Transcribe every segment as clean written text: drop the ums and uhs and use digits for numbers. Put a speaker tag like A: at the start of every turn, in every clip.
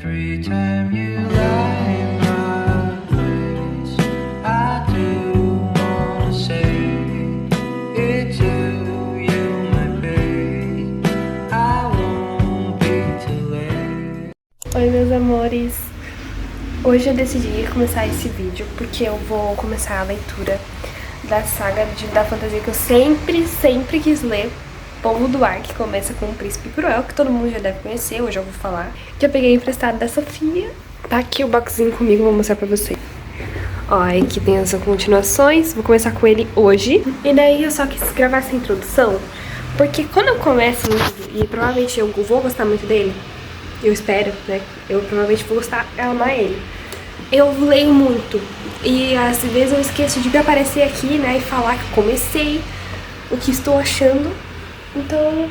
A: Every time you lie in my place, I do wanna say it's you, my babe. I won't be too late.
B: Oi, meus amores. Hoje eu decidi começar esse vídeo porque eu vou começar a leitura da saga da fantasia que eu sempre quis ler, Povo do Ar, que começa com o Príncipe Cruel, que todo mundo já deve conhecer, hoje eu vou falar, que eu peguei emprestado da Sofia. Tá aqui o boxzinho comigo, vou mostrar pra vocês. Ó, aqui tem as continuações, vou começar com ele hoje. E daí eu só quis gravar essa introdução, porque quando eu começo um livro, e provavelmente eu vou gostar muito dele, eu espero, né, eu provavelmente vou gostar, amar ele. Eu leio muito, e às vezes eu esqueço de aparecer aqui, né, e falar que comecei, o que estou achando. Então,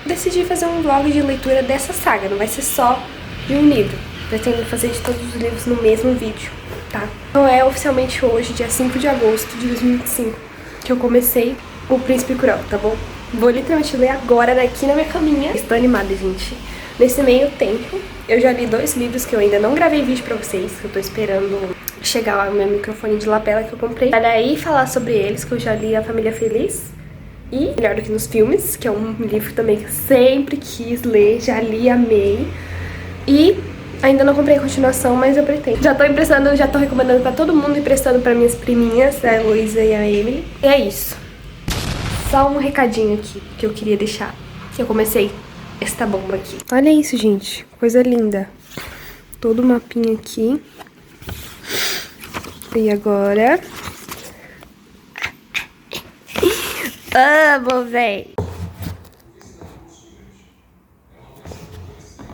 B: decidi fazer um vlog de leitura dessa saga, não vai ser só de um livro. Pretendo fazer de todos os livros no mesmo vídeo, tá? Então é oficialmente hoje, dia 5 de agosto de 2025, que eu comecei o Príncipe Cruel, tá bom? Vou literalmente ler agora aqui na minha caminha. Estou animada, gente. Nesse meio tempo, eu já li 2 livros que eu ainda não gravei vídeo pra vocês, que eu tô esperando chegar lá no meu microfone de lapela que eu comprei. Pra daí falar sobre eles, que eu já li A Família Feliz e Melhor do que nos Filmes, que é um livro também que eu sempre quis ler, já li, amei. E ainda não comprei a continuação, mas eu pretendo. Já tô emprestando, já tô recomendando pra todo mundo, emprestando pra minhas priminhas, a Heloísa e a Emily. E é isso. Só um recadinho aqui que eu queria deixar, que eu comecei esta bomba aqui. Olha isso, gente. Coisa linda. Todo o mapinha aqui. E agora... amo, véi!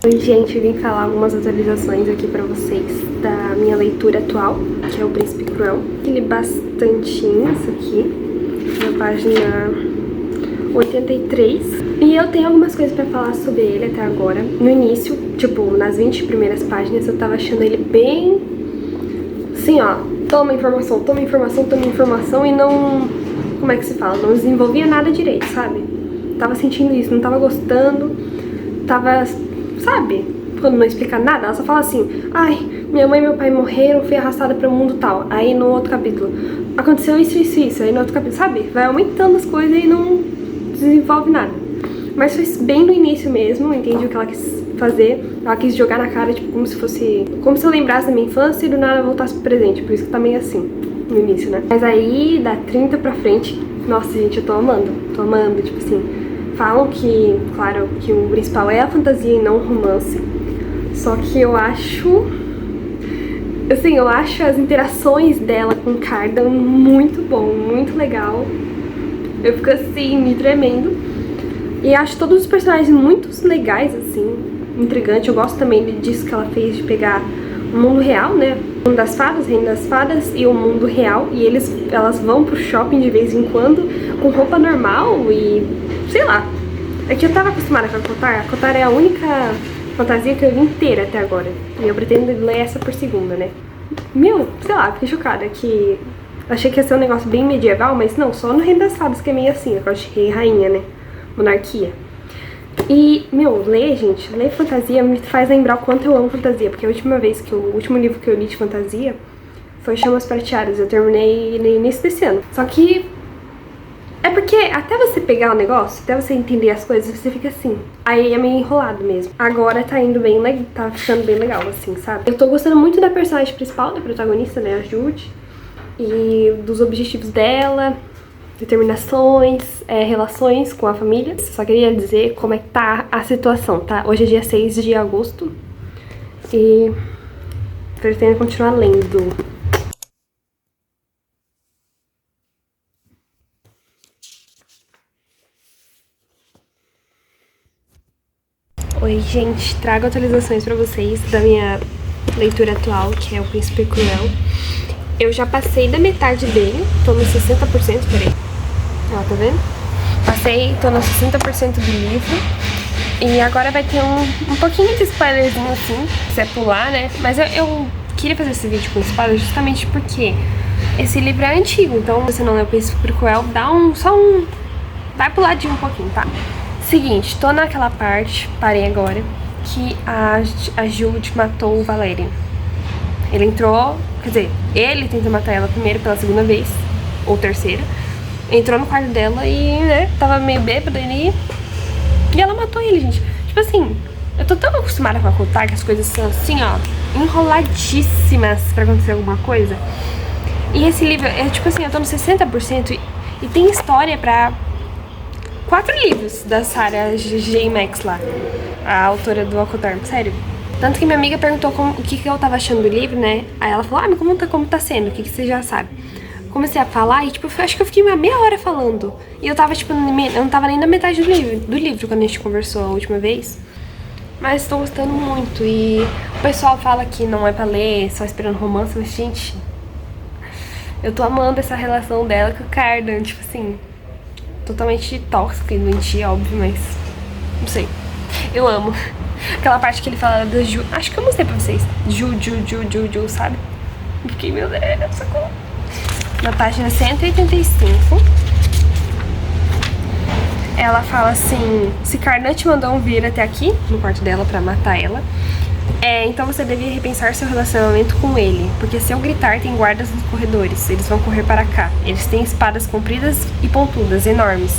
B: Oi, gente. Vim falar algumas atualizações aqui pra vocês da minha leitura atual, que é o Príncipe Cruel. Eu li bastantinho isso aqui, na página 83. E eu tenho algumas coisas pra falar sobre ele até agora. No início, tipo, nas 20 primeiras páginas, eu tava achando ele bem... assim, ó, toma informação, toma informação, toma informação e não... como é que se fala? Não desenvolvia nada direito, sabe? Tava sentindo isso, não tava gostando, tava... sabe? Quando não explica nada, ela só fala assim: ai, minha mãe e meu pai morreram, fui arrastada para o mundo tal. Aí no outro capítulo, aconteceu isso, isso, isso. Aí no outro capítulo, sabe? Vai aumentando as coisas e não desenvolve nada. Mas foi bem no início mesmo, entendi o que ela quis fazer. Ela quis jogar na cara, tipo, como se fosse... como se eu lembrasse da minha infância e do nada voltasse pro presente. Por isso que tá meio assim, no início, né? Mas aí, da 30 pra frente, nossa, gente, eu tô amando. Tô amando, tipo assim... falam que, claro, que o principal é a fantasia e não o romance. Só que eu acho... assim, eu acho as interações dela com o Cardan muito bom, muito legal. Eu fico assim, me tremendo. E acho todos os personagens muito legais, assim, intrigante. Eu gosto também disso que ela fez, de pegar o mundo real, né? O mundo das fadas, Reino das Fadas e o mundo real. E elas vão pro shopping de vez em quando com roupa normal e... sei lá. É que eu tava acostumada com a Kotar. A Kotar é a única fantasia que eu li inteira até agora. E eu pretendo ler essa por segunda, né? Meu, sei lá, fiquei chocada que... achei que ia ser um negócio bem medieval, mas não, só no Reino das Fadas que é meio assim, negócio de rei e rainha, né? Monarquia. E, meu, gente, ler fantasia me faz lembrar o quanto eu amo fantasia, porque a última vez que o último livro que eu li de fantasia foi Chamas Prateadas. Eu terminei no início desse ano. Só que é porque até você pegar o negócio, até você entender as coisas, você fica assim. Aí é meio enrolado mesmo. Agora tá indo bem legal, tá ficando bem legal, assim, sabe? Eu tô gostando muito da personagem principal, da protagonista, né, a Jude. E dos objetivos dela, determinações, relações com a família. Só queria dizer como é que tá a situação, tá? Hoje é dia 6 de agosto e pretendo continuar lendo. Oi, gente, trago atualizações pra vocês da minha leitura atual, que é o Príncipe Cruel. Eu já passei da metade dele, tô no 60%, peraí. Ó, tá vendo? Tô no 60% do livro. E agora vai ter um pouquinho de spoilerzinho assim, se quiser pular, né? Mas eu queria fazer esse vídeo com spoiler justamente porque esse livro é antigo. Então, se você não leu o Príncipe Cruel, vai puladinho um pouquinho, tá? Seguinte, tô naquela parte, parei agora, que a Jud matou o Valerian. Ele entrou, quer dizer, ele tentou matar ela primeiro pela segunda vez, ou terceira. Entrou no quarto dela e, né, tava meio bêbada e ela matou ele, gente. Tipo assim, eu tô tão acostumada com a Kotar que as coisas são assim, ó, enroladíssimas pra acontecer alguma coisa. E esse livro, é tipo assim, eu tô no 60% e tem história pra 4 livros da Sarah J. Maas lá, a autora do Akotar, sério. Tanto que minha amiga perguntou o que eu tava achando do livro, né? Aí ela falou, mas como tá sendo? O que você já sabe? Comecei a falar e, tipo, eu acho que eu fiquei uma meia hora falando. E eu tava, tipo, eu não tava nem na metade do livro quando a gente conversou a última vez. Mas tô gostando muito. E o pessoal fala que não é pra ler, só esperando romance, mas, gente, eu tô amando essa relação dela com o Cardan, tipo assim, totalmente tóxica e doentia, óbvio, mas não sei. Eu amo. Aquela parte que ele fala da Ju, acho que eu mostrei pra vocês. Ju, sabe? Fiquei, meu Deus, socorro. Na página 185, ela fala assim: se Cardan te mandou vir até aqui, no quarto dela, pra matar ela, então você devia repensar seu relacionamento com ele, porque se eu gritar, tem guardas nos corredores, eles vão correr para cá. Eles têm espadas compridas e pontudas, enormes.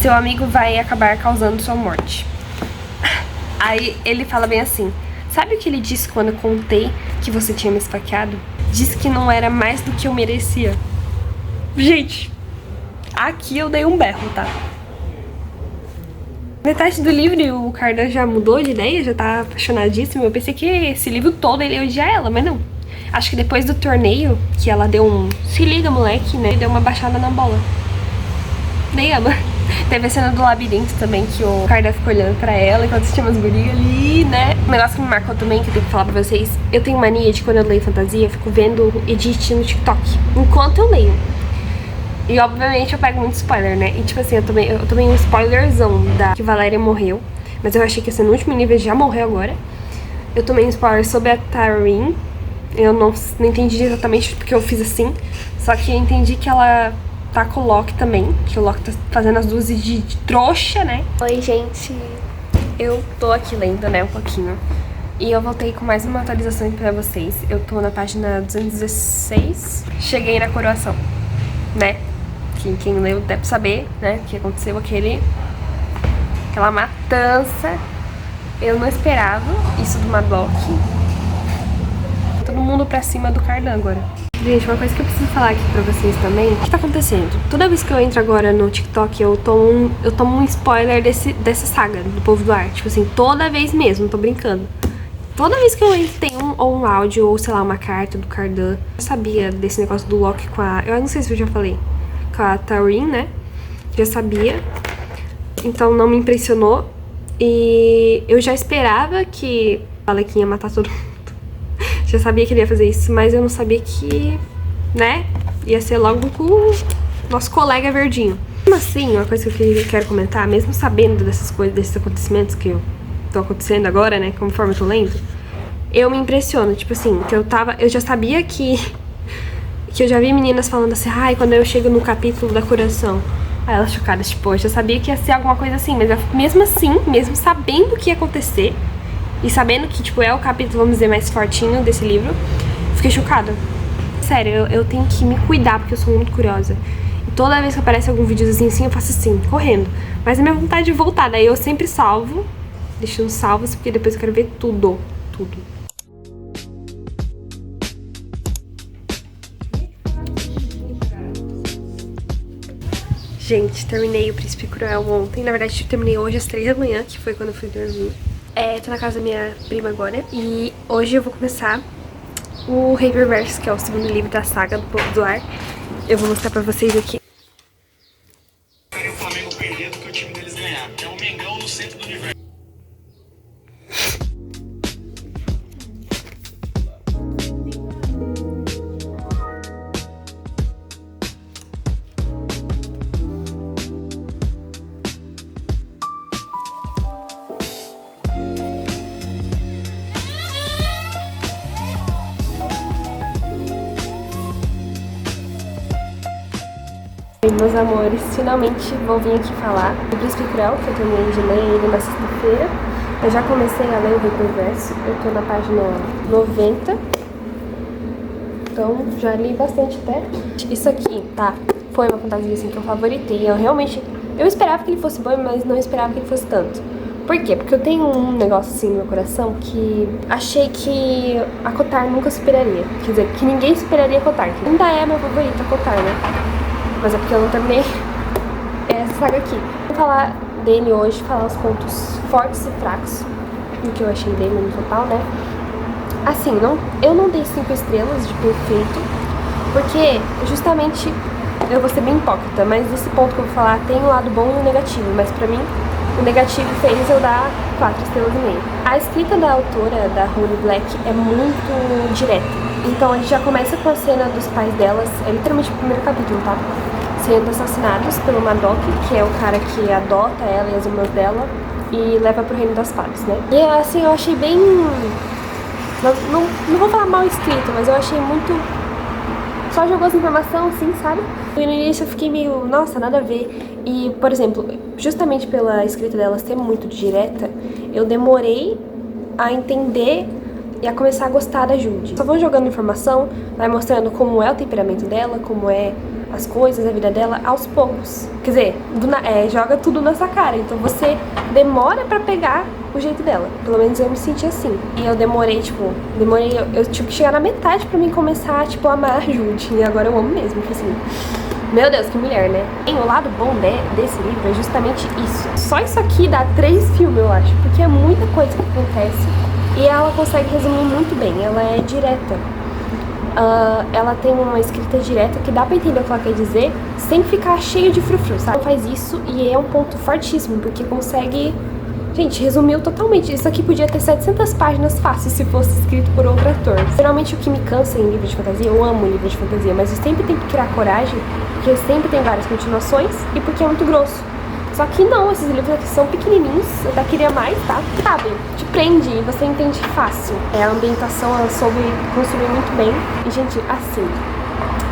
B: Seu amigo vai acabar causando sua morte. Aí ele fala bem assim: sabe o que ele disse quando eu contei que você tinha me esfaqueado? Disse que não era mais do que eu merecia. Gente, aqui eu dei um berro, tá? Metade do livro e o Cardan já mudou de ideia, já tá apaixonadíssimo. Eu pensei que esse livro todo ele ia odiar ela, mas não. Acho que depois do torneio, que ela deu um se liga, moleque, né? Deu uma baixada na bola. Nem ama. Teve a cena do labirinto também, que o Cardan ficou olhando pra ela enquanto tinha umas gurias ali, né? Um negócio que me marcou também, que eu tenho que falar pra vocês. Eu tenho mania de, quando eu leio fantasia, eu fico vendo edit no TikTok enquanto eu leio. E obviamente eu pego muito spoiler, né? E tipo assim, eu tomei um spoilerzão da que Valéria morreu. Mas eu achei que ia ser no último nível, já morreu agora. Eu tomei um spoiler sobre a Taryn. Eu não entendi exatamente porque eu fiz assim. Só que eu entendi que ela tá com o Loki também, que o Loki tá fazendo as duas de trouxa, né? Oi, gente. Eu tô aqui lendo, né, um pouquinho. E eu voltei com mais uma atualização pra vocês. Eu tô na página 216. Cheguei na coroação, né? Quem leu deve saber, né, que aconteceu aquela matança. Eu não esperava isso do Madlock. Todo mundo pra cima do Cardan agora. Gente, uma coisa que eu preciso falar aqui pra vocês também. O que tá acontecendo? Toda vez que eu entro agora no TikTok, eu tomo um spoiler dessa saga, do Povo do Ar. Tipo assim, toda vez mesmo, não tô brincando. Toda vez que eu entro tem ou um áudio, ou sei lá, uma carta do Cardan. Eu sabia desse negócio do Loki com a... Eu não sei se eu já falei. Com a Taryn, né? Já sabia. Então não me impressionou. E eu já esperava que a Alequinha ia matar todo mundo. Já sabia que ele ia fazer isso, mas eu não sabia que, né, ia ser logo com o nosso colega verdinho. Mesmo assim, uma coisa que eu quero comentar, mesmo sabendo dessas coisas, desses acontecimentos que estão acontecendo agora, né, conforme eu tô lendo, eu me impressiono, tipo assim, que eu já sabia que eu já vi meninas falando assim, ai, quando eu chego no capítulo da curação, aí elas chocadas, tipo, eu já sabia que ia ser alguma coisa assim, mas mesmo assim, mesmo sabendo o que ia acontecer, e sabendo que, tipo, é o capítulo, vamos dizer, mais fortinho desse livro, fiquei chocada. Sério, eu tenho que me cuidar, porque eu sou muito curiosa. E toda vez que aparece algum videozinho assim, eu faço assim, correndo. Mas a minha vontade de voltar, daí eu sempre salvo, deixo nos salvos, porque depois eu quero ver tudo. Tudo. Gente, terminei o Príncipe Cruel ontem. Na verdade, eu terminei hoje às 3 da manhã, que foi quando eu fui dormir. Tô na casa da minha prima agora. E hoje eu vou começar o Rei Perverso, que é o segundo livro da saga do Povo do Ar. Eu vou mostrar pra vocês aqui.
C: O Flamengo perder do que o time deles ganhar. É um Mengão no centro do universo.
B: Meus amores, finalmente vou vir aqui falar do Príncipe Cruel, que eu terminei de ler ele na sexta-feira. Eu já comecei a ler o Reperverso, eu tô na página 90. Então já li bastante até. Isso aqui, tá? Foi uma fantasia assim que eu favoritei. Eu esperava que ele fosse bom, mas não esperava que ele fosse tanto. Por quê? Porque eu tenho um negócio assim no meu coração que achei que a Kotar nunca superaria. Quer dizer, que ninguém superaria a Kotar. Que ainda é a minha favorita, a Kotar, né? Mas é porque eu não terminei essa saga aqui. Vou falar dele hoje, falar os pontos fortes e fracos do que eu achei dele no total, né? Assim, eu não dei 5 estrelas de perfeito, porque justamente eu vou ser bem hipócrita, mas esse ponto que eu vou falar tem um lado bom e um negativo, mas pra mim o negativo fez eu dar 4 estrelas e meia. A escrita da autora, da Holly Black, é muito direta. Então a gente já começa com a cena dos pais delas, é literalmente o primeiro capítulo, tá? Sendo assassinados pelo Madoc, que é o cara que adota ela e as irmãs dela e leva pro reino das fadas, né? E assim, eu achei bem... Não vou falar mal escrito, mas eu achei muito... Só jogou essa informação, assim, sabe? E no início eu fiquei meio, nossa, nada a ver. E, por exemplo, justamente pela escrita dela ser muito direta, eu demorei a entender e a começar a gostar da Judy. Só vão jogando informação, vai mostrando como é o temperamento dela, como é as coisas, a vida dela, aos poucos. Quer dizer, joga tudo na sua cara. Então você demora pra pegar o jeito dela. Pelo menos eu me senti assim. E eu demorei, eu tive que chegar na metade pra mim começar, a amar a Judy. E agora eu amo mesmo, assim. Meu Deus, que mulher, né? E o lado bom desse livro é justamente isso. Só isso aqui dá 3 filmes, eu acho. Porque é muita coisa que acontece. E ela consegue resumir muito bem. Ela é direta. Ela tem uma escrita direta que dá pra entender o que ela quer dizer sem ficar cheio de frufru, sabe? Ela faz isso e é um ponto fortíssimo, porque consegue... Gente, resumiu totalmente. Isso aqui podia ter 700 páginas fácil se fosse escrito por outro ator. Geralmente o que me cansa em livro de fantasia, eu amo livro de fantasia, mas eu sempre tenho que criar coragem, porque sempre tem várias continuações e porque é muito grosso. Só que não, esses livros aqui são pequenininhos, eu até queria mais, tá? Sabe, te prende e você entende fácil. A ambientação ela soube construir muito bem. E, gente, assim,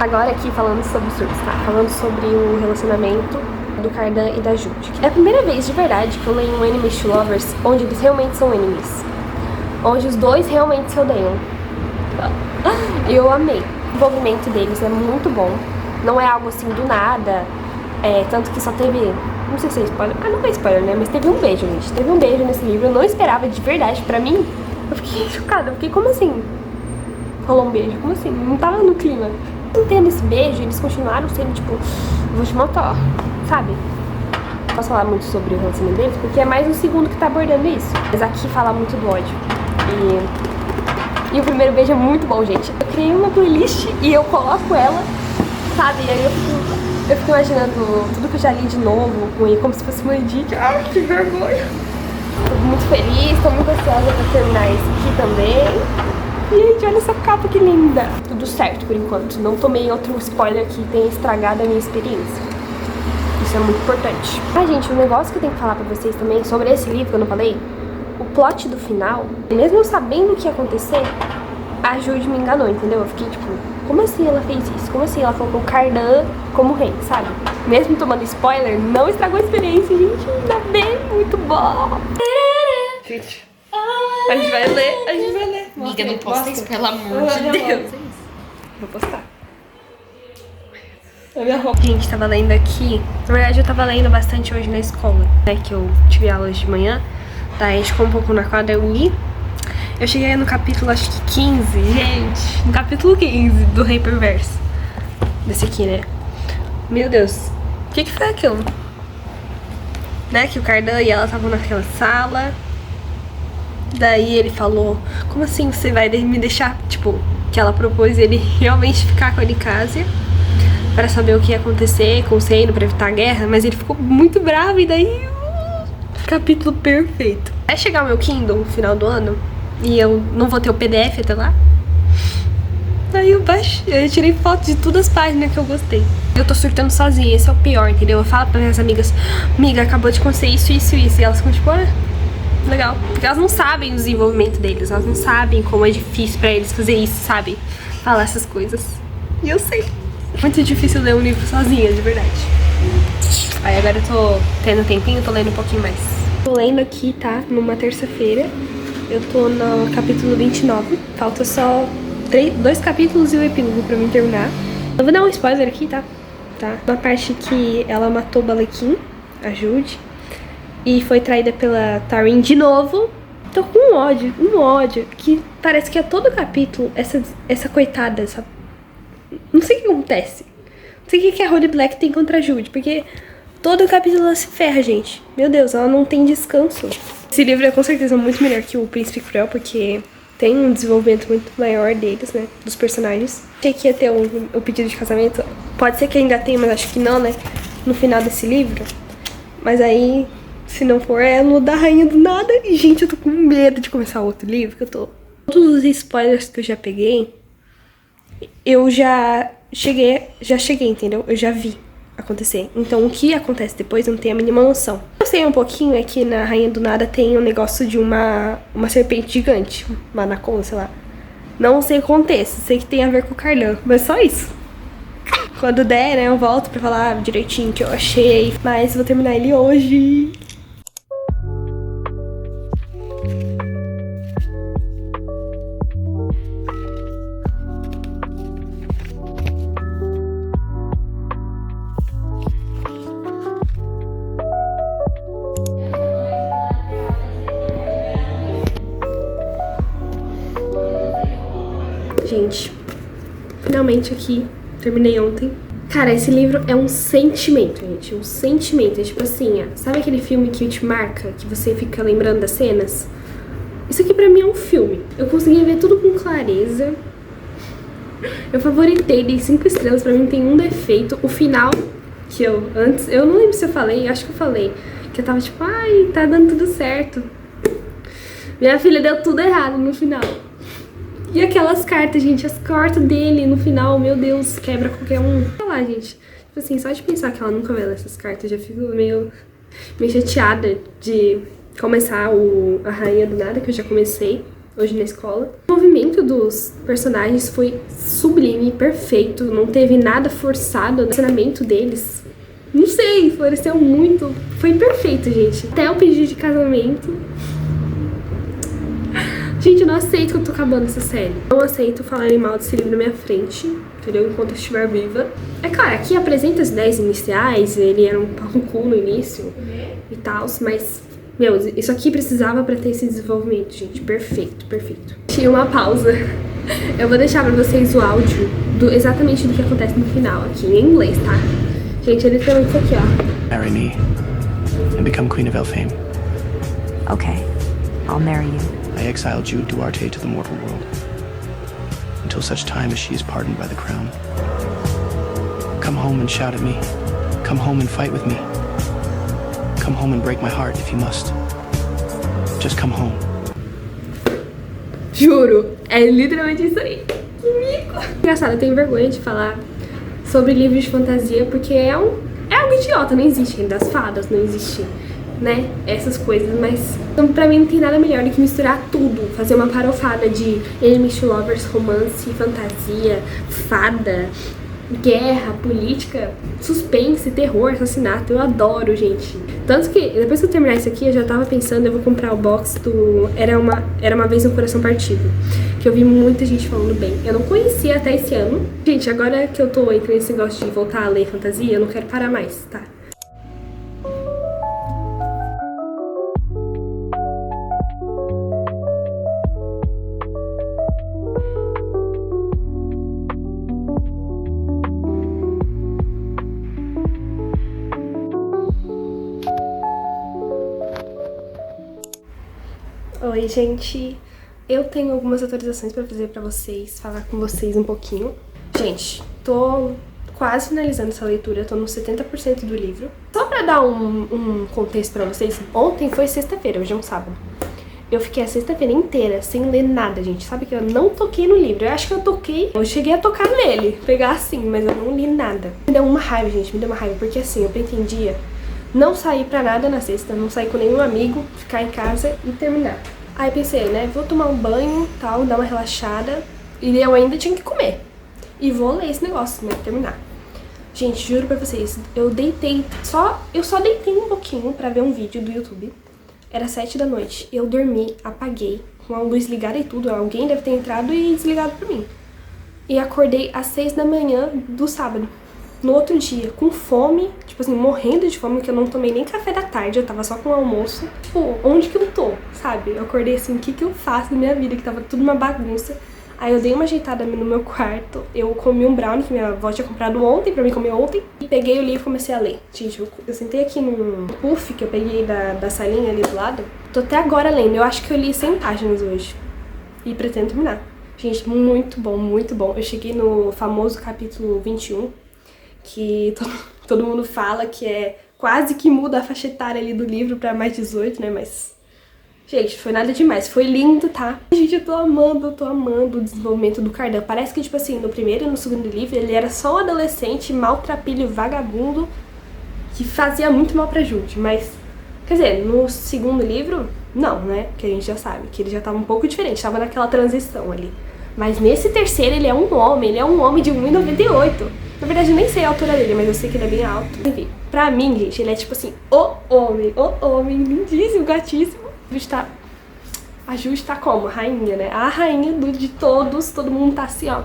B: agora aqui falando sobre surtos, tá? Falando sobre o relacionamento do Cardan e da Judy. É a primeira vez, de verdade, que eu leio um Enemies to Lovers onde eles realmente são enemies. Onde os dois realmente se odeiam. E eu amei. O envolvimento deles é muito bom. Não é algo assim do nada. Tanto que só teve... Não sei se é spoiler. Não é spoiler, né? Mas teve um beijo, gente. Teve um beijo nesse livro. Eu não esperava, de verdade. Pra mim, eu fiquei chocada. Eu fiquei, como assim? Rolou um beijo? Como assim? Não tava no clima. Não tendo esse beijo, eles continuaram sendo, vou te matar, sabe? Não posso falar muito sobre o relacionamento deles, porque é mais o segundo que tá abordando isso. Mas aqui fala muito do ódio. E o primeiro beijo é muito bom, gente. Eu criei uma playlist e eu coloco ela, sabe? E aí eu fico imaginando tudo que eu já li de novo, como se fosse uma edit. Ai, que vergonha. Tô muito feliz, tô muito ansiosa pra terminar esse aqui também. Gente, olha essa capa que linda. Tudo certo por enquanto. Não tomei outro spoiler que tenha estragado a minha experiência. Isso é muito importante. Gente, um negócio que eu tenho que falar pra vocês também sobre esse livro que eu não falei. O plot do final, mesmo eu sabendo o que ia acontecer, a Judy me enganou, entendeu? Eu fiquei como assim ela fez isso? Como assim ela colocou o Cardan como rei, sabe? Mesmo tomando spoiler, não estragou a experiência, gente. Ainda bem, muito bom. Gente, a gente vai ler.
D: Amiga, não posta isso, pelo amor de Deus.
B: Vou postar. A minha roupa. Gente, tava lendo aqui. Na verdade, eu tava lendo bastante hoje na escola, né? Que eu tive aulas de manhã. Daí a gente ficou um pouco na quadra, eu li. Eu cheguei no capítulo, acho que 15, gente. No capítulo 15 do Rei Perverso. Desse aqui, né? Meu Deus. O que foi aquilo? Né? Que o Cardan e ela estavam naquela sala. Daí ele falou, como assim você vai me deixar, que ela propôs ele realmente ficar com a Nicásia pra saber o que ia acontecer com o Seino, pra evitar a guerra, mas ele ficou muito bravo e daí, capítulo perfeito. Vai chegar o meu Kindle no final do ano e eu não vou ter o PDF até lá, daí eu tirei foto de todas as páginas que eu gostei. Eu tô surtando sozinha, esse é o pior, entendeu? Eu falo pra minhas amigas, amiga, acabou de acontecer isso, e elas ficam legal. Porque elas não sabem o desenvolvimento deles, elas não sabem como é difícil pra eles fazer isso, sabe? Falar essas coisas. E eu sei. Muito difícil ler um livro sozinha, de verdade. Aí agora eu tô tendo um tempinho, tô lendo um pouquinho mais. Tô lendo aqui, tá? Numa terça-feira. Eu tô no capítulo 29. Falta só 2 capítulos e o epílogo pra mim terminar. Eu vou dar um spoiler aqui, tá? Na parte que ela matou o Balequim, a Jude, e foi traída pela Taryn de novo. Tô com um ódio, que parece que a todo capítulo, essa coitada, não sei o que acontece. Não sei o que a Holly Black tem contra a Jude, porque todo capítulo ela se ferra, gente. Meu Deus, ela não tem descanso. Esse livro é com certeza muito melhor que o Príncipe Cruel, porque tem um desenvolvimento muito maior deles, né? Dos personagens. Achei que ia ter o pedido de casamento. Pode ser que ainda tenha, mas acho que não, né? No final desse livro. Mas aí, se não for, é no da Rainha do Nada. E, gente, eu tô com medo de começar outro livro, que eu tô... Todos os spoilers que eu já peguei, eu já cheguei, entendeu? Eu já vi acontecer. Então, o que acontece depois eu não tenho a mínima noção. Eu sei um pouquinho é que na Rainha do Nada tem um negócio de uma serpente gigante, uma anaconda, sei lá. Não sei o que acontece, sei que tem a ver com o Cardan, mas só isso. Quando der, né, eu volto pra falar direitinho o que eu achei, mas vou terminar ele hoje. Gente, finalmente aqui, terminei ontem. Cara, esse livro é um sentimento, gente, um sentimento. É tipo assim, sabe aquele filme que te marca, que você fica lembrando das cenas? Isso aqui pra mim é um filme. Eu consegui ver tudo com clareza. Eu favoritei, dei 5 estrelas, pra mim tem um defeito. O final, que eu não lembro se eu falei, acho que eu falei, que eu tava tipo, ai, tá dando tudo certo. Minha filha deu tudo errado no final. E aquelas cartas, gente, as cartas dele no final, meu Deus, quebra qualquer um. Sei lá, gente, tipo assim, só de pensar que ela nunca vai ler essas cartas, já fico meio chateada de começar a Rainha do Nada, que eu já comecei hoje na escola. O movimento dos personagens foi sublime, perfeito, não teve nada forçado no ensinamento deles. Não sei, pareceu muito, foi perfeito, gente. Até o pedido de casamento. Gente, eu não aceito que eu tô acabando essa série. Não aceito falarem mal desse livro na minha frente, entendeu? Enquanto eu estiver viva. É claro, aqui apresenta as ideias iniciais, ele era um pau no cu no início e tal, mas, meu, isso aqui precisava pra ter esse desenvolvimento, gente. Perfeito, perfeito. Tinha uma pausa. Eu vou deixar pra vocês o áudio exatamente do que acontece no final aqui, em inglês, tá? Gente, é literalmente isso aqui, ó.
E: Marry me and become Queen of Elfhame.
F: Okay, I'll marry you.
E: I exile Jude Duarte to the mortal world until such time as she is pardoned by the crown. Come home and shout at me. Come home and fight with me. Come home and break my heart if you must. Just come home.
B: Juro, é literalmente isso aí. Que mico. Engraçado, eu tenho vergonha de falar sobre livros de fantasia porque é algo idiota, não existe ainda as fadas, não existe, né, essas coisas, mas então, pra mim não tem nada melhor do que misturar tudo, fazer uma parofada de enemies to lovers, romance, fantasia, fada, guerra, política, suspense, terror, assassinato. Eu adoro, gente. Tanto que depois que eu terminar isso aqui, eu já tava pensando, eu vou comprar o box do Era uma Vez no Coração Partido, que eu vi muita gente falando bem. Eu não conhecia até esse ano. Gente, agora que eu tô entrando nesse negócio de voltar a ler fantasia, eu não quero parar mais, tá? Oi, gente. Eu tenho algumas atualizações pra fazer pra vocês, falar com vocês um pouquinho. Gente, tô quase finalizando essa leitura, tô no 70% do livro. Só pra dar um contexto pra vocês, ontem foi sexta-feira, hoje é um sábado. Eu fiquei a sexta-feira inteira sem ler nada, gente. Sabe que eu não toquei no livro. Eu acho que eu cheguei a tocar nele, pegar assim, mas eu não li nada. Me deu uma raiva, gente, me deu uma raiva, porque assim, eu pretendia não sair pra nada na sexta, não sair com nenhum amigo, ficar em casa e terminar. Aí pensei, né, vou tomar um banho, tal, dar uma relaxada, e eu ainda tinha que comer. E vou ler esse negócio, né, terminar. Gente, juro pra vocês, eu só deitei um pouquinho pra ver um vídeo do YouTube. Era 7 da noite. Eu dormi, apaguei, com a luz ligada e tudo. Alguém deve ter entrado e desligado pra mim. E acordei às 6 da manhã do sábado. No outro dia, com fome, tipo assim, morrendo de fome, porque eu não tomei nem café da tarde, eu tava só com o almoço. Tipo, onde que eu tô, sabe? Eu acordei assim, o que que eu faço da minha vida, que tava tudo uma bagunça. Aí eu dei uma ajeitada no meu quarto, eu comi um brownie que minha avó tinha comprado ontem, pra mim comer ontem, e peguei o livro e comecei a ler. Gente, eu sentei aqui num puff que eu peguei da salinha ali do lado, tô até agora lendo, eu acho que eu li 100 páginas hoje, e pretendo terminar. Gente, muito bom, muito bom. Eu cheguei no famoso capítulo 21, que todo mundo fala que é quase que muda a faixa etária ali do livro pra mais 18, né, mas... Gente, foi nada demais, foi lindo, tá? Gente, eu tô amando o desenvolvimento do Cardan. Parece que, tipo assim, no primeiro e no segundo livro, ele era só um adolescente maltrapilho, vagabundo, que fazia muito mal pra Jude, mas... Quer dizer, no segundo livro, não, né? Que a gente já sabe, que ele já tava um pouco diferente, tava naquela transição ali. Mas nesse terceiro, ele é um homem de 1,98. Na verdade, eu nem sei a altura dele, mas eu sei que ele é bem alto. Enfim, pra mim, gente, ele é tipo assim, o homem, lindíssimo, gatíssimo. A Jude tá como? Rainha, né? A rainha de todos, todo mundo tá assim, ó.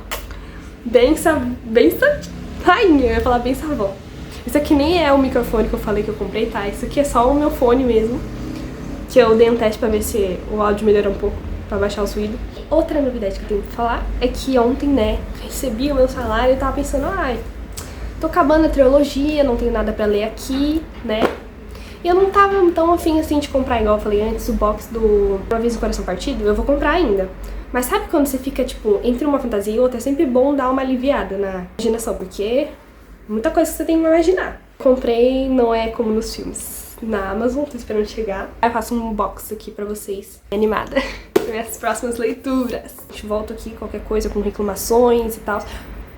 B: Rainha, eu ia falar bem savó. Isso aqui nem é o microfone que eu falei que eu comprei, tá? Isso aqui é só o meu fone mesmo, que eu dei um teste pra ver se o áudio melhorou um pouco, pra baixar o ruído. Outra novidade que eu tenho que falar é que ontem, né, recebi o meu salário e tava pensando, ai, tô acabando a trilogia, não tenho nada pra ler aqui, né? E eu não tava tão afim assim de comprar, igual eu falei antes, o box do Uma Vez no Coração Partido, eu vou comprar ainda. Mas sabe quando você fica, tipo, entre uma fantasia e outra, é sempre bom dar uma aliviada na imaginação, porque muita coisa que você tem que imaginar. Comprei, não é como nos filmes, na Amazon, tô esperando chegar. Aí eu faço um box aqui pra vocês, animada, para minhas próximas leituras. A gente volta aqui, qualquer coisa, com reclamações e tal.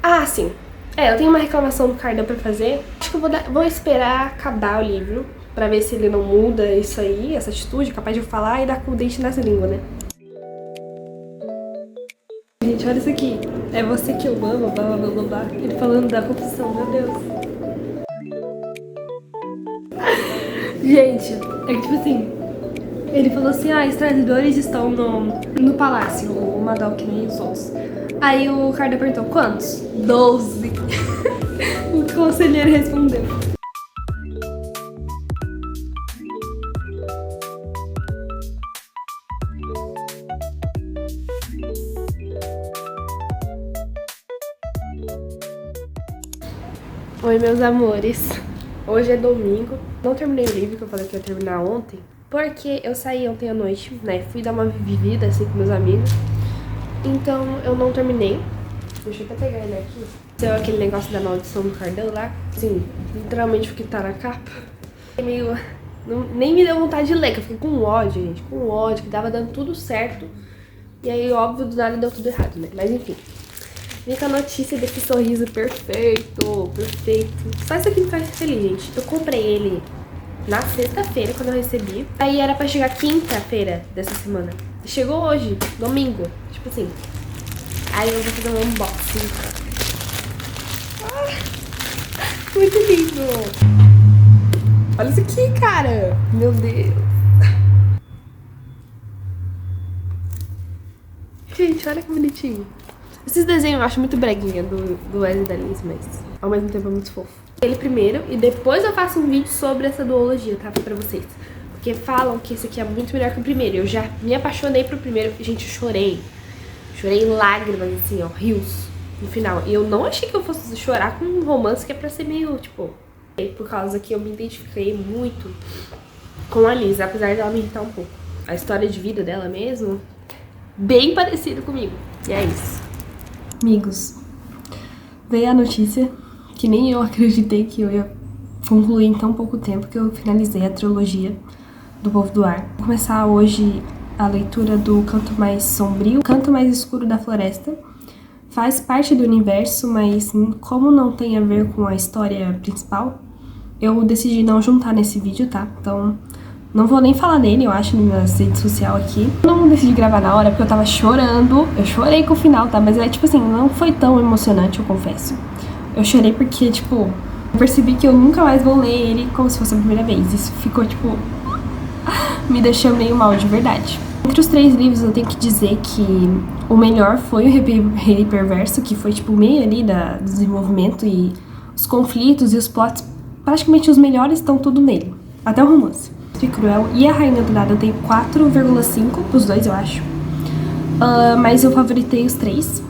B: Ah, sim, eu tenho uma reclamação do Cardan pra fazer. Acho que eu vou esperar acabar o livro, pra ver se ele não muda isso aí, essa atitude, capaz de eu falar e dar com o dente nessa língua, né? Gente, olha isso aqui. É você que eu amo, blá blá blá blá. Ele falando da confissão, meu Deus. Gente, é que tipo assim, ele falou assim, os traidores estão no palácio, o Madoc e os outros. Aí o Cardan perguntou, quantos? 12. O conselheiro respondeu. Oi, meus amores. Hoje é domingo. Não terminei o livro que eu falei que ia terminar ontem, porque eu saí ontem à noite, né? Fui dar uma vivida assim com meus amigos. Então eu não terminei. Deixa eu até pegar ele aqui. Saiu aquele negócio da maldição do Cardan lá. Sim, literalmente o que tá na capa. Meio... nem me deu vontade de ler, que eu fiquei com ódio, gente. Com ódio, que tava dando tudo certo. E aí, óbvio, do nada deu tudo errado, né? Mas enfim. Vem com a notícia desse sorriso perfeito, perfeito. Só isso aqui me faz feliz, gente. Eu comprei ele na sexta-feira, quando eu recebi. Aí era pra chegar quinta-feira dessa semana. Chegou hoje, domingo, tipo assim. Aí eu vou fazer um unboxing. Muito lindo. Olha isso aqui, cara. Meu Deus. Gente, olha que bonitinho. Esses desenhos eu acho muito breguinha do Wesley da Liz, mas ao mesmo tempo é muito fofo. Ele primeiro e depois eu faço um vídeo sobre essa duologia, tá? Pra vocês. Porque falam que esse aqui é muito melhor que o primeiro. Eu já me apaixonei pro primeiro. Gente, eu chorei. Chorei lágrimas, assim, ó, rios no final. E eu não achei que eu fosse chorar com um romance que é pra ser meio, tipo... Por causa que eu me identifiquei muito com a Liz, apesar dela me irritar um pouco. A história de vida dela mesmo, bem parecida comigo. E é isso. Amigos, veio a notícia que nem eu acreditei que eu ia concluir em tão pouco tempo, que eu finalizei a trilogia do Povo do Ar. Vou começar hoje a leitura do Canto Mais Sombrio, Canto Mais Escuro da Floresta. Faz parte do universo, mas como não tem a ver com a história principal, eu decidi não juntar nesse vídeo, tá? Então não vou nem falar dele, eu acho, na minha rede social aqui. Eu não decidi gravar na hora porque eu tava chorando. Eu chorei com o final, tá? Mas é tipo assim, não foi tão emocionante, eu confesso. Eu chorei porque, tipo, eu percebi que eu nunca mais vou ler ele como se fosse a primeira vez. Isso ficou, tipo, me deixou meio mal de verdade. Entre os 3 livros, eu tenho que dizer que o melhor foi o Rei Perverso, que foi tipo o meio ali do desenvolvimento, e os conflitos e os plots, praticamente os melhores estão tudo nele, até o romance. Cruel e A Rainha do Nada eu tenho 4,5 pros dois, eu acho. Mas eu favoritei os 3,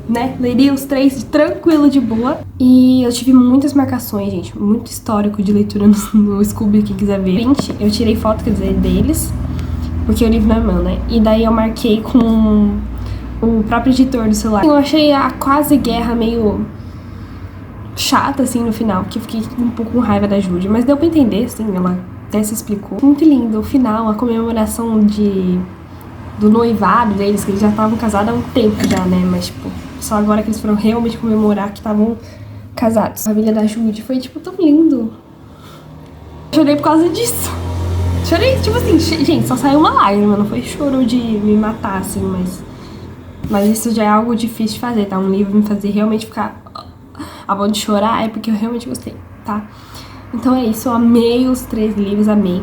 B: né? Leria os 3 tranquilo, de boa. E eu tive muitas marcações, gente. Muito histórico de leitura no Scooby, quem quiser ver. Eu tirei foto, quer dizer, deles, porque o livro não é meu, né? E daí eu marquei com o próprio editor do celular. Eu achei a quase guerra meio chata, assim, no final, que eu fiquei um pouco com raiva da Judy. Mas deu pra entender, assim, ela até se explicou. Muito lindo o final, a comemoração do noivado deles, que eles já estavam casados há um tempo já, né? Mas, tipo, só agora que eles foram realmente comemorar que estavam casados. A família da Judy foi, tipo, tão lindo. Chorei por causa disso. Chorei, tipo assim, gente, só saiu uma lágrima, não foi choro de me matar, assim, mas isso já é algo difícil de fazer, tá? Um livro me fazer realmente ficar a ponto de chorar é porque eu realmente gostei, tá? Então é isso, eu amei os 3 livros, amei.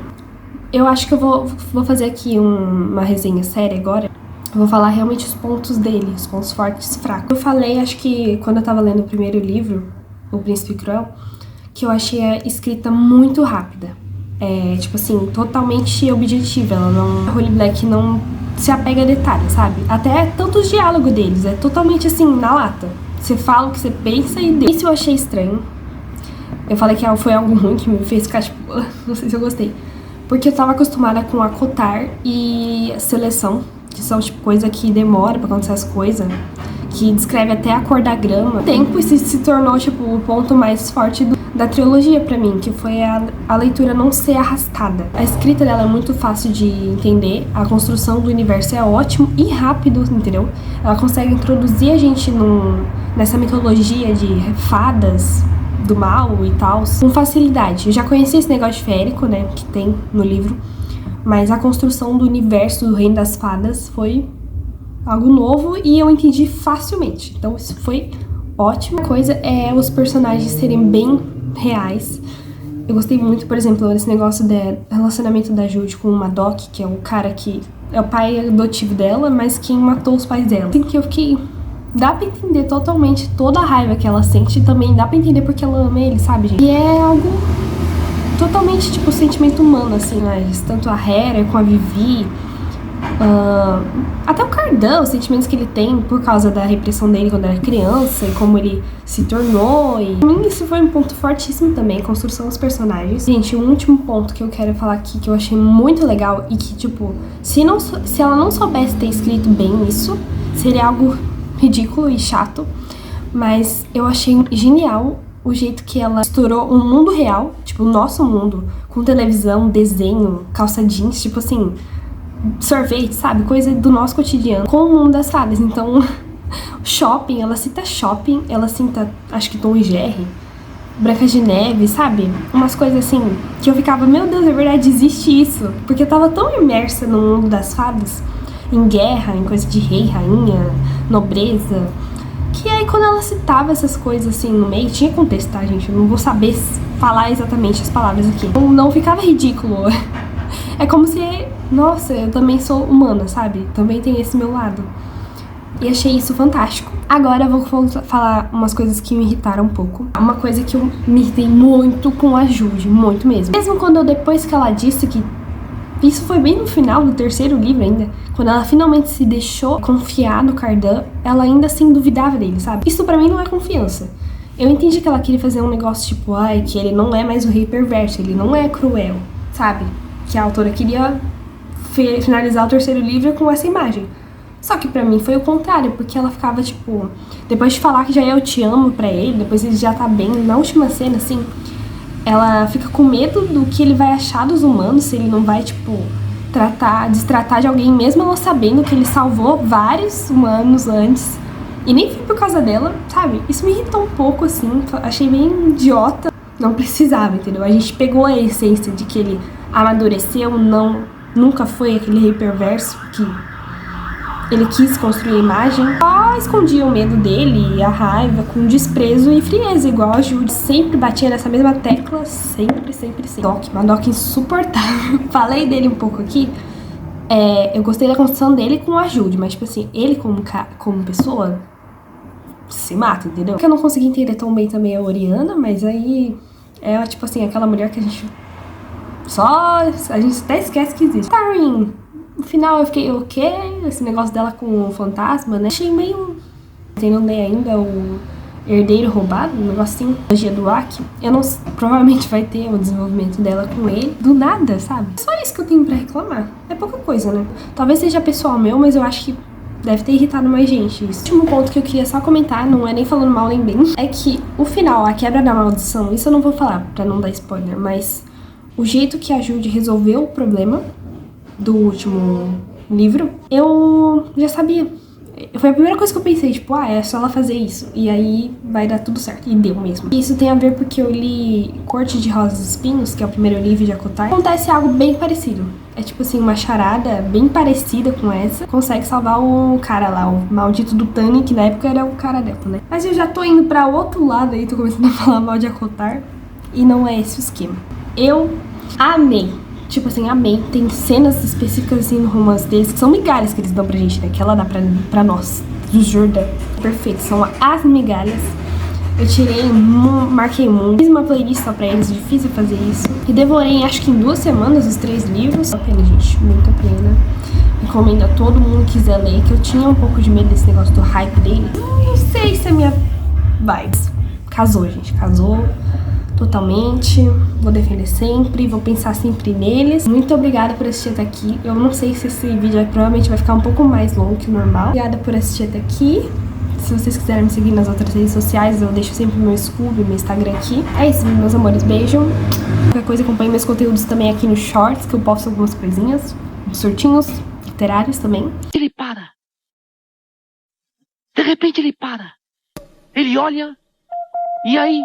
B: Eu acho que eu vou fazer aqui uma resenha séria agora. Eu vou falar realmente os pontos dele, os pontos fortes e fracos. Eu falei, acho que quando eu tava lendo o primeiro livro, O Príncipe Cruel, que eu achei a escrita muito rápida. Tipo assim, totalmente objetiva. A Holly Black não se apega a detalhes, sabe? Até tanto os diálogos deles, é totalmente assim, na lata. Você fala o que você pensa e deu. Isso eu achei estranho. Eu falei que foi algo ruim que me fez ficar, tipo, não sei se eu gostei. Porque eu tava acostumada com a Cotar e a Seleção, que são, tipo, coisa que demora pra acontecer as coisas, que descreve até a cor da grama. O tempo se tornou, tipo, o ponto mais forte da trilogia pra mim, que foi a leitura não ser arrastada. A escrita dela é muito fácil de entender, a construção do universo é ótimo e rápido, entendeu? Ela consegue introduzir a gente nessa mitologia de fadas do mal e tal, com facilidade. Eu já conheci esse negócio férico, né, que tem no livro, mas a construção do universo do Reino das Fadas foi algo novo e eu entendi facilmente. Então isso foi ótimo. A coisa é os personagens serem bem reais. Eu gostei muito, por exemplo, desse negócio do relacionamento da Judy com o Madoc, que é o cara que é o pai adotivo dela, mas quem matou os pais dela. Assim que eu fiquei... Dá pra entender totalmente toda a raiva que ela sente e também dá pra entender porque ela ama ele, sabe, gente? E é algo totalmente, tipo, sentimento humano, assim, mas tanto a Hera com a Vivi, até o Cardan, os sentimentos que ele tem por causa da repressão dele quando era criança e como ele se tornou. E pra mim isso foi um ponto fortíssimo também, a construção dos personagens. Gente, um último ponto que eu quero falar aqui, que eu achei muito legal e que, tipo, se ela não soubesse ter escrito bem isso, seria algo ridículo e chato, mas eu achei genial o jeito que ela misturou um mundo real, tipo, o nosso mundo, com televisão, desenho, calça jeans, tipo assim, sorvete, sabe? Coisa do nosso cotidiano, com o mundo das fadas. Então, shopping, ela cita, acho que Tom e Jerry, Branca de Neve, sabe? Umas coisas assim, que eu ficava, meu Deus, é verdade, existe isso. Porque eu tava tão imersa no mundo das fadas, em guerra, em coisa de rei, rainha, nobreza, que aí quando ela citava essas coisas assim no meio, tinha contexto, tá, gente? Eu não vou saber falar exatamente as palavras aqui. Não ficava ridículo. É como se, nossa, eu também sou humana, sabe? Também tem esse meu lado. E achei isso fantástico. Agora eu vou falar umas coisas que me irritaram um pouco. Uma coisa que eu me irritei muito com a Judy, muito mesmo. Mesmo quando depois que ela disse que... Isso foi bem no final do 3º livro ainda. Quando ela finalmente se deixou confiar no Cardan, ela ainda assim duvidava dele, sabe? Isso pra mim não é confiança. Eu entendi que ela queria fazer um negócio tipo, ai, que ele não é mais o rei perverso, ele não é cruel, sabe? Que a autora queria finalizar o 3º livro com essa imagem. Só que pra mim foi o contrário, porque ela ficava tipo... Depois de falar que já eu te amo pra ele, depois ele já tá bem, na última cena, assim... Ela fica com medo do que ele vai achar dos humanos, se ele não vai, tipo, destratar de alguém, mesmo ela sabendo que ele salvou vários humanos antes. E nem foi por causa dela, sabe? Isso me irritou um pouco, assim, achei bem idiota. Não precisava, entendeu? A gente pegou a essência de que ele amadureceu, nunca foi aquele rei perverso que ele quis construir a imagem, só escondia o medo dele, a raiva, com desprezo e frieza, igual a Jude. Sempre batia nessa mesma tecla, sempre. Uma Doc insuportável. Falei dele um pouco aqui. Eu gostei da construção dele com a Jude, mas tipo assim, ele como pessoa se mata, entendeu? Porque eu não consegui entender tão bem também a Oriana, mas aí é tipo assim, aquela mulher que a gente até esquece que existe. Taryn, no final eu fiquei, o quê? Esse negócio dela com o fantasma, né? Achei meio... Não nem ainda o herdeiro roubado, um negocinho, magia do Aki. Provavelmente vai ter o desenvolvimento dela com ele, do nada, sabe? Só isso que eu tenho pra reclamar. É pouca coisa, né? Talvez seja pessoal meu, mas eu acho que deve ter irritado mais gente isso. O último ponto que eu queria só comentar, não é nem falando mal nem bem, é que o final, a quebra da maldição, isso eu não vou falar pra não dar spoiler, mas o jeito que a Jude resolveu o problema do último livro, eu já sabia. Foi a primeira coisa que eu pensei, tipo, é só ela fazer isso, e aí vai dar tudo certo, e deu mesmo. Isso tem a ver porque eu li Corte de Rosas e Espinhos, que é o primeiro livro de ACOTAR. Acontece algo bem parecido. É tipo assim, uma charada bem parecida com essa, consegue salvar o cara lá, o maldito do Tani, que na época era o cara dela, né? Mas eu já tô indo pra outro lado aí, tô começando a falar mal de ACOTAR, e não é esse o esquema. Eu amei. Tipo assim, amei. Tem cenas específicas assim no romance deles que são migalhas que eles dão pra gente, né? Que ela dá pra nós, do Jordan. Perfeito, são as migalhas. Eu tirei, marquei muito. Fiz uma playlist só pra eles, difícil fazer isso. E devorei, acho que em 2 semanas, os 3 livros. Muito a pena, gente, muito a pena. Recomendo a todo mundo que quiser ler, que eu tinha um pouco de medo desse negócio do hype dele. Não sei se é minha vibes. Casou, gente, casou. Totalmente, vou defender sempre, vou pensar sempre neles. Muito obrigada por assistir até aqui. Eu não sei se esse vídeo provavelmente vai ficar um pouco mais longo que o normal. Obrigada por assistir até aqui. Se vocês quiserem me seguir nas outras redes sociais, eu deixo sempre meu Scooby, meu Instagram aqui. É isso, meus amores, beijo. Qualquer coisa, acompanhe meus conteúdos também aqui no Shorts, que eu posto algumas coisinhas, surtinhos literários também.
G: Ele para. De repente ele para. Ele olha, e aí...